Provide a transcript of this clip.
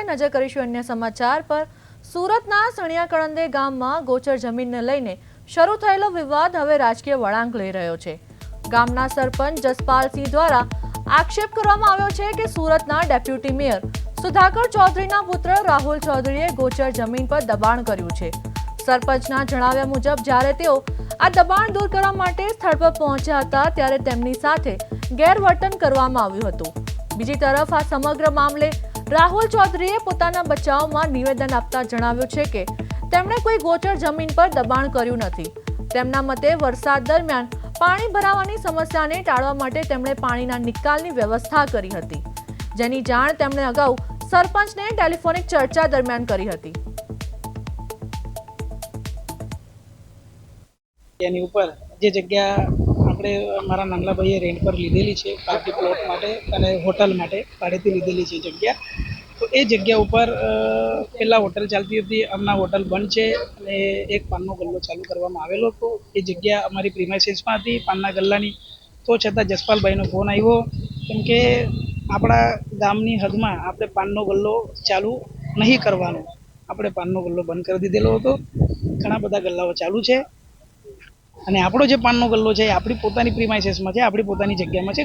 નજર કરીશું અન્ય સમાચાર પર। સુરતના સણિયા કળંદે ગામમાં ગોચર જમીનને લઈને શરૂ થયેલો વિવાદ હવે રાજકીય વળાંક લઈ રહ્યો છે। ગામના સરપંચ જસપાલસિંહ દ્વારા આક્ષેપ કરવામાં આવ્યો છે કે સુરતના ડેપ્યુટી મેયર સુધાકર ચૌધરીના પુત્ર રાહુલ ચૌધરીએ ગોચર જમીન પર દબાણ કર્યું છે। સરપંચના જણાવ્યા મુજબ જ્યારે તેઓ આ દબાણ દૂર કરવા માટે સ્થળ પર પહોંચ્યા હતા ત્યારે તેમની સાથે ગેરવર્તન કરવામાં આવ્યું હતું। બીજી તરફ આ સમગ્ર મામલે રાહુલ ચૌધરીએ પોતાના બચાવમાં નિવેદન આપતા જણાવ્યું છે કે તેમણે કોઈ ગોચર જમીન પર દબાણ કર્યું નથી। તેમના મતે વરસાદ દરમિયાન પાણી ભરાવાની સમસ્યાને ટાળવા માટે તેમણે પાણીના નિકાલની વ્યવસ્થા કરી હતી, જેની જાણ તેમણે અગાઉ સરપંચને ટેલિફોનિક ચર્ચા દરમિયાન કરી હતી। એની ઉપર જે જગ્યા આપણે મારા નાનલા ભાઈએ રેન્ટ પર લીધેલી છે પાર્ટી પ્લોટ માટે અને હોટલ માટે ભાડેથી લીધેલી છે જગ્યા, તો એ જગ્યા ઉપર પહેલાં હોટલ ચાલતી હતી, હમણાં હોટલ બંધ છે અને એક પાનનો ગલ્લો ચાલુ કરવામાં આવેલો હતો। એ જગ્યા અમારી પ્રિમાઇસીસમાં હતી પાનના ગલ્લાની, તો છતાં જસપાલભાઈનો ફોન આવ્યો કેમ કે આપણા ગામની હદમાં આપણે પાનનો ગલ્લો ચાલુ નહીં કરવાનો, આપણે પાનનો ગલ્લો બંધ કરી દીધેલો હતો। ઘણા બધા ગલ્લાઓ ચાલુ છે અને આપણો જે પાનનો ગલ્લો છે એ આપણી પોતાની પ્રિમાઇસીસમાં છે, આપણી પોતાની જગ્યામાં છે।